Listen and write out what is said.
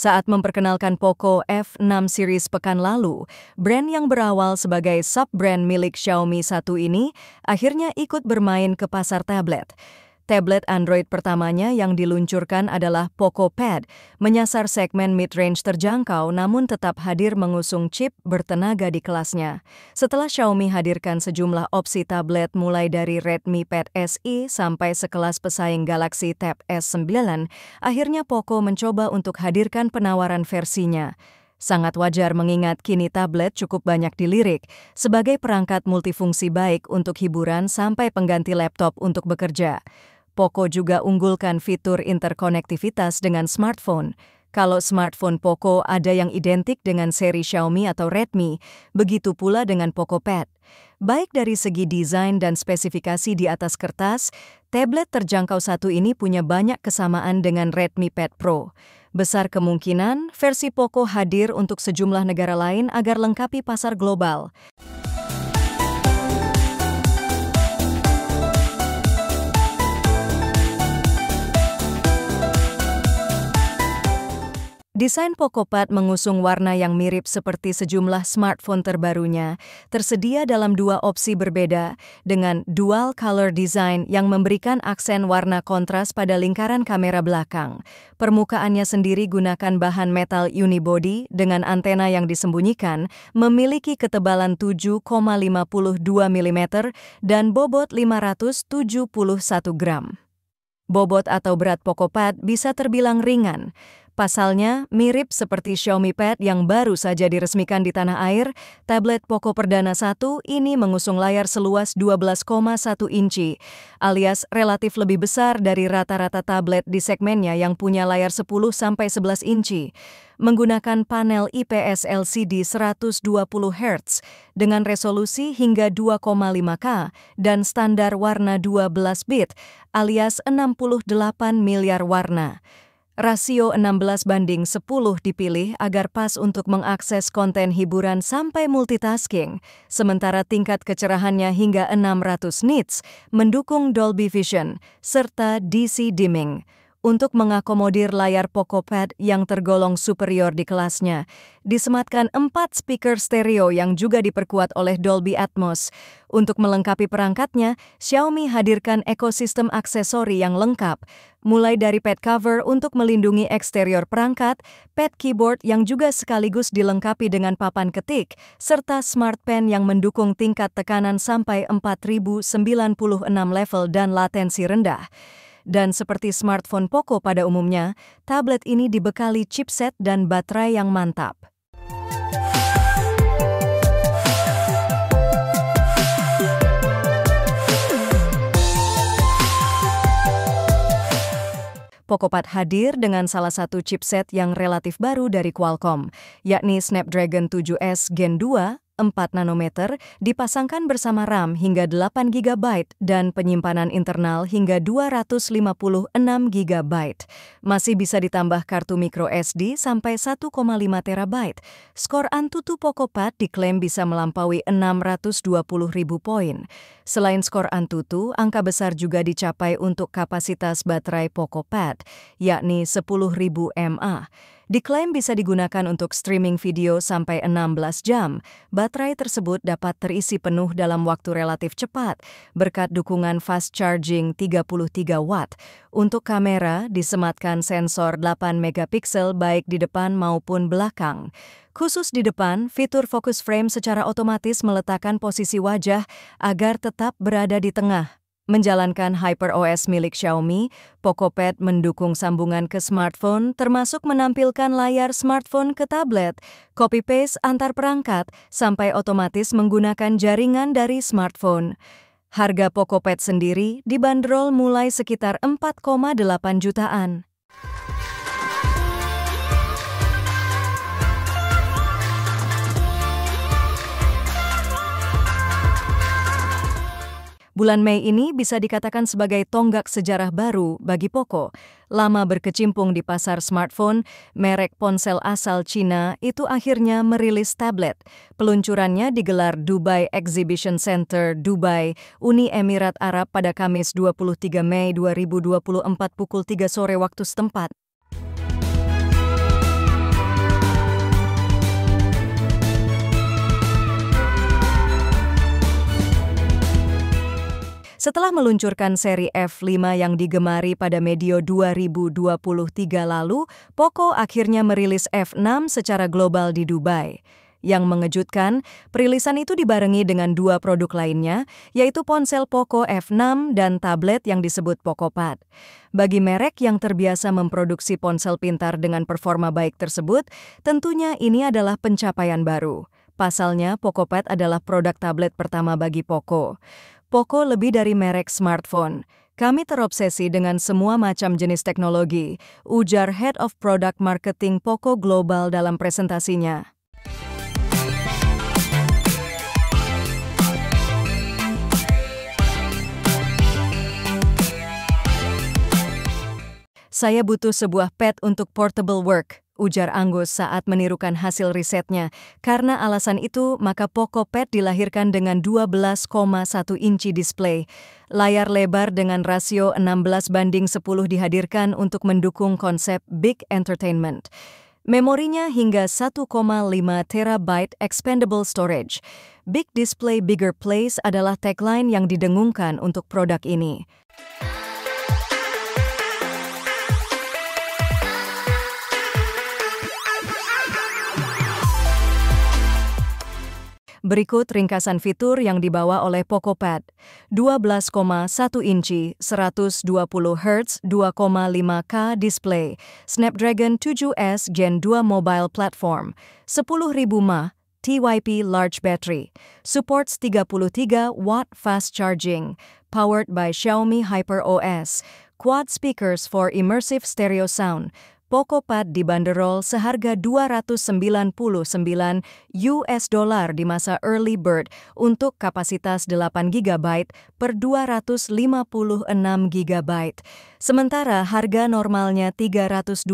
Saat memperkenalkan Poco F6 series pekan lalu, brand yang berawal sebagai sub-brand milik Xiaomi 1 ini akhirnya ikut bermain ke pasar tablet. Tablet Android pertamanya yang diluncurkan adalah Poco Pad, menyasar segmen mid-range terjangkau namun tetap hadir mengusung chip bertenaga di kelasnya. Setelah Xiaomi hadirkan sejumlah opsi tablet mulai dari Redmi Pad SE sampai sekelas pesaing Galaxy Tab S9, akhirnya Poco mencoba untuk hadirkan penawaran versinya. Sangat wajar mengingat kini tablet cukup banyak dilirik sebagai perangkat multifungsi baik untuk hiburan sampai pengganti laptop untuk bekerja. Poco juga unggulkan fitur interkonektivitas dengan smartphone. Kalau smartphone Poco ada yang identik dengan seri Xiaomi atau Redmi, begitu pula dengan Poco Pad. Baik dari segi desain dan spesifikasi di atas kertas, tablet terjangkau satu ini punya banyak kesamaan dengan Redmi Pad Pro. Besar kemungkinan versi Poco hadir untuk sejumlah negara lain agar lengkapi pasar global. Desain Poco Pad mengusung warna yang mirip seperti sejumlah smartphone terbarunya, tersedia dalam dua opsi berbeda, dengan dual color design yang memberikan aksen warna kontras pada lingkaran kamera belakang. Permukaannya sendiri gunakan bahan metal unibody dengan antena yang disembunyikan, memiliki ketebalan 7,52 mm dan bobot 571 gram. Bobot atau berat Poco Pad bisa terbilang ringan. Pasalnya, mirip seperti Xiaomi Pad yang baru saja diresmikan di tanah air, tablet Poco Perdana 1 ini mengusung layar seluas 12,1 inci, alias relatif lebih besar dari rata-rata tablet di segmennya yang punya layar 10-11 inci. Menggunakan panel IPS LCD 120 Hz dengan resolusi hingga 2,5K dan standar warna 12 bit, alias 68 miliar warna. Rasio 16:10 dipilih agar pas untuk mengakses konten hiburan sampai multitasking, sementara tingkat kecerahannya hingga 600 nits mendukung Dolby Vision serta DC dimming. Untuk mengakomodir layar Poco Pad yang tergolong superior di kelasnya, disematkan 4 speaker stereo yang juga diperkuat oleh Dolby Atmos. Untuk melengkapi perangkatnya, Xiaomi hadirkan ekosistem aksesori yang lengkap, mulai dari pad cover untuk melindungi eksterior perangkat, pad keyboard yang juga sekaligus dilengkapi dengan papan ketik, serta smart pen yang mendukung tingkat tekanan sampai 4096 level dan latensi rendah. Dan seperti smartphone Poco pada umumnya, tablet ini dibekali chipset dan baterai yang mantap. Poco Pad hadir dengan salah satu chipset yang relatif baru dari Qualcomm, yakni Snapdragon 7S Gen 2, 4 nanometer, dipasangkan bersama RAM hingga 8 GB dan penyimpanan internal hingga 256 GB. Masih bisa ditambah kartu micro SD sampai 1,5 TB. Skor Antutu Poco Pad diklaim bisa melampaui 620.000 poin. Selain skor Antutu, angka besar juga dicapai untuk kapasitas baterai Poco Pad, yakni 10.000 mAh. Diklaim bisa digunakan untuk streaming video sampai 16 jam. Baterai tersebut dapat terisi penuh dalam waktu relatif cepat berkat dukungan fast charging 33 watt. Untuk kamera, disematkan sensor 8 megapiksel baik di depan maupun belakang. Khusus di depan, fitur focus frame secara otomatis meletakkan posisi wajah agar tetap berada di tengah. Menjalankan HyperOS milik Xiaomi, Poco Pad mendukung sambungan ke smartphone termasuk menampilkan layar smartphone ke tablet, copy-paste antar perangkat, sampai otomatis menggunakan jaringan dari smartphone. Harga Poco Pad sendiri dibanderol mulai sekitar 4,8 jutaan. Bulan Mei ini bisa dikatakan sebagai tonggak sejarah baru bagi Poco. Lama berkecimpung di pasar smartphone, merek ponsel asal Cina itu akhirnya merilis tablet. Peluncurannya digelar Dubai Exhibition Center, Dubai, Uni Emirat Arab pada Kamis 23 Mei 2024 pukul 3 sore waktu setempat. Setelah meluncurkan seri F5 yang digemari pada medio 2023 lalu, Poco akhirnya merilis F6 secara global di Dubai. Yang mengejutkan, perilisan itu dibarengi dengan dua produk lainnya, yaitu ponsel Poco F6 dan tablet yang disebut Poco Pad. Bagi merek yang terbiasa memproduksi ponsel pintar dengan performa baik tersebut, tentunya ini adalah pencapaian baru. Pasalnya, Poco Pad adalah produk tablet pertama bagi Poco. Poco lebih dari merek smartphone. Kami terobsesi dengan semua macam jenis teknologi, ujar Head of Product Marketing Poco Global dalam presentasinya. Saya butuh sebuah pad untuk portable work, ujar Angus saat menirukan hasil risetnya. Karena alasan itu, maka Poco Pad dilahirkan dengan 12,1 inci display. Layar lebar dengan rasio 16:10 dihadirkan untuk mendukung konsep big entertainment. Memorinya hingga 1,5 terabyte expandable storage. Big display, bigger place adalah tagline yang didengungkan untuk produk ini. Berikut ringkasan fitur yang dibawa oleh Poco Pad. 12,1 inci, 120 Hz, 2,5K display, Snapdragon 7S Gen 2 mobile platform, 10.000 mAh, TYP large battery, supports 33 watt fast charging, powered by Xiaomi HyperOS, quad speakers for immersive stereo sound. Poco Pad dibanderol seharga $299 di masa early bird untuk kapasitas 8 GB per 256 GB. Sementara harga normalnya $329.